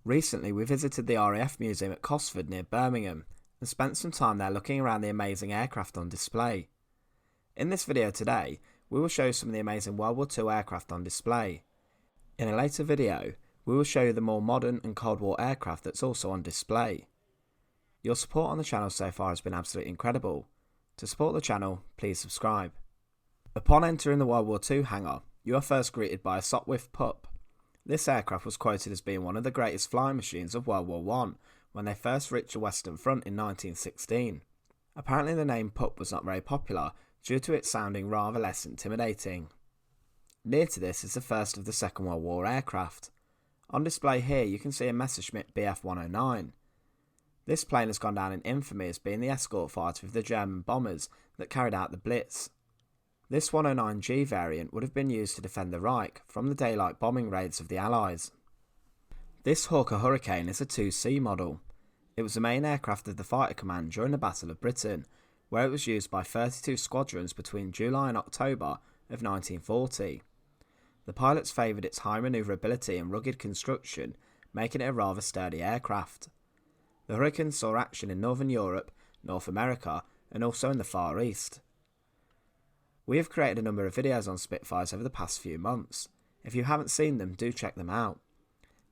Recently we visited the RAF Museum at Cosford near Birmingham and spent some time there looking around the amazing aircraft on display. In this video today, we will show you some of the amazing World War II aircraft on display. In a later video, we will show you the more modern and Cold War aircraft that's also on display. Your support on the channel so far has been absolutely incredible. To support the channel, please subscribe. Upon entering the World War II hangar, you are first greeted by a Sopwith Pup. This aircraft was quoted as being one of the greatest flying machines of World War I when they first reached the Western Front in 1916. Apparently the name Pup was not very popular due to it sounding rather less intimidating. Near to this is the first of the Second World War aircraft. On display here you can see a Messerschmitt Bf-109. This plane has gone down in infamy as being the escort fighter of the German bombers that carried out the Blitz. This 109G variant would have been used to defend the Reich from the daylight bombing raids of the Allies. This Hawker Hurricane is a 2C model. It was the main aircraft of the fighter command during the Battle of Britain, where it was used by 32 squadrons between July and October of 1940. The pilots favoured its high manoeuvrability and rugged construction, making it a rather sturdy aircraft. The Hurricane saw action in Northern Europe, North America, and also in the Far East. We have created a number of videos on Spitfires over the past few months. If you haven't seen them, do check them out.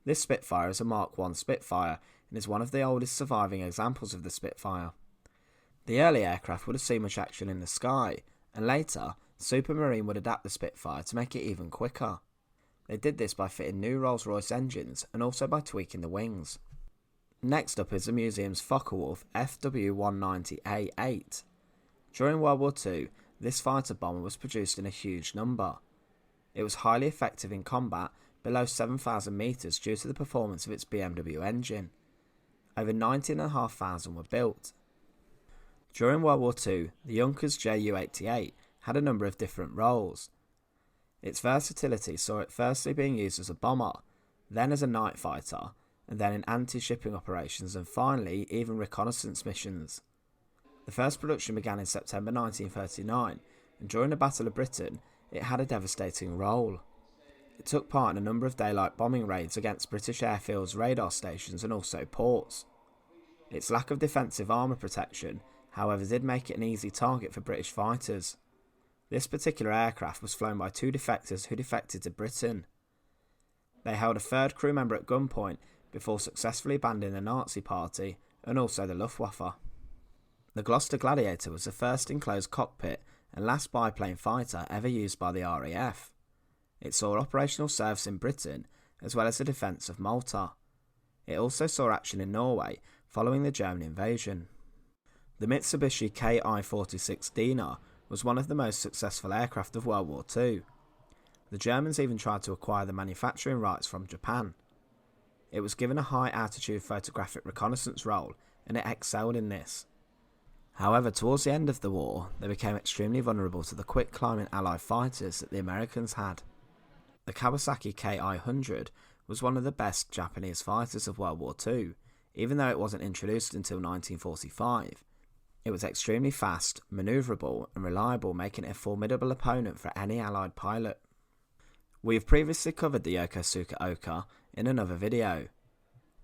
This Spitfire is a Mark I Spitfire and is one of the oldest surviving examples of the Spitfire. The early aircraft would have seen much action in the sky, and later, Supermarine would adapt the Spitfire to make it even quicker. They did this by fitting new Rolls-Royce engines and also by tweaking the wings. Next up is the museum's Focke-Wulf FW190A8. During World War II, this fighter bomber was produced in a huge number. It was highly effective in combat below 7,000 metres due to the performance of its BMW engine. Over 19,500 were built. During World War II, the Yonkers JU88 had a number of different roles. Its versatility saw it firstly being used as a bomber, then as a night fighter, and then in anti-shipping operations and finally even reconnaissance missions. The first production began in September 1939, and during the Battle of Britain, it had a devastating role. It took part in a number of daylight bombing raids against British airfields, radar stations and also ports. Its lack of defensive armour protection, however, did make it an easy target for British fighters. This particular aircraft was flown by two defectors who defected to Britain. They held a third crew member at gunpoint before successfully banding the Nazi Party and also the Luftwaffe. The Gloster Gladiator was the first enclosed cockpit and last biplane fighter ever used by the RAF. It saw operational service in Britain as well as the defence of Malta. It also saw action in Norway following the German invasion. The Mitsubishi Ki-46 Deena was one of the most successful aircraft of World War II. The Germans even tried to acquire the manufacturing rights from Japan. It was given a high altitude photographic reconnaissance role and it excelled in this. However, towards the end of the war, they became extremely vulnerable to the quick climbing Allied fighters that the Americans had. The Kawasaki Ki100 was one of the best Japanese fighters of World War II, even though it wasn't introduced until 1945. It was extremely fast, manoeuvrable and reliable, making it a formidable opponent for any Allied pilot. We have previously covered the Yokosuka Oka in another video.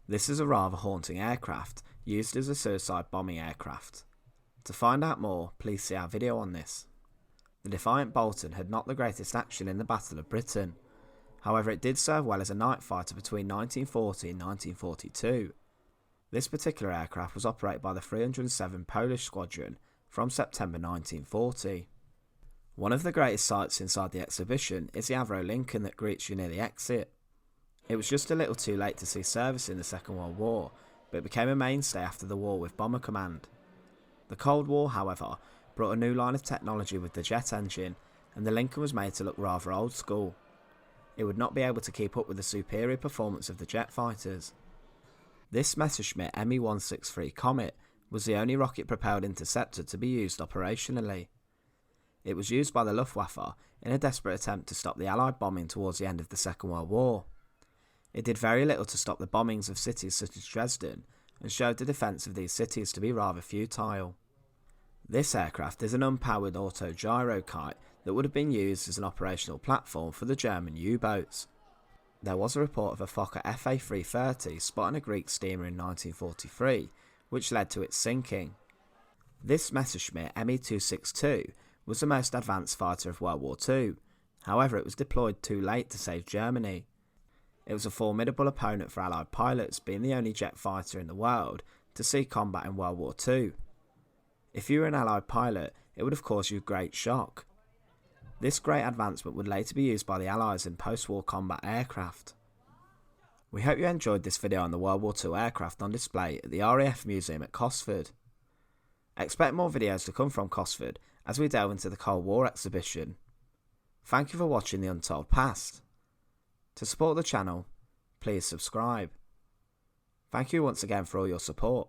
This is a rather haunting aircraft, used as a suicide bombing aircraft. To find out more, please see our video on this. The Defiant Bolton had not the greatest action in the Battle of Britain. However, it did serve well as a night fighter between 1940 and 1942. This particular aircraft was operated by the 307 Polish Squadron from September 1940. One of the greatest sights inside the exhibition is the Avro Lincoln that greets you near the exit. It was just a little too late to see service in the Second World War, but it became a mainstay after the war with Bomber Command. The Cold War, however, brought a new line of technology with the jet engine, and the Lincoln was made to look rather old school. It would not be able to keep up with the superior performance of the jet fighters. This Messerschmitt Me-163 Comet was the only rocket-propelled interceptor to be used operationally. It was used by the Luftwaffe in a desperate attempt to stop the Allied bombing towards the end of the Second World War. It did very little to stop the bombings of cities such as Dresden, and showed the defence of these cities to be rather futile. This aircraft is an unpowered auto-gyro kite that would have been used as an operational platform for the German U-boats. There was a report of a Fokker FA-330 spotting a Greek steamer in 1943, which led to its sinking. This Messerschmitt Me-262 was the most advanced fighter of World War II, however it was deployed too late to save Germany. It was a formidable opponent for Allied pilots, being the only jet fighter in the world to see combat in World War II. If you were an Allied pilot, it would have caused you great shock. This great advancement would later be used by the Allies in post-war combat aircraft. We hope you enjoyed this video on the World War II aircraft on display at the RAF Museum at Cosford. Expect more videos to come from Cosford as we delve into the Cold War exhibition. Thank you for watching The Untold Past. To support the channel, please subscribe. Thank you once again for all your support.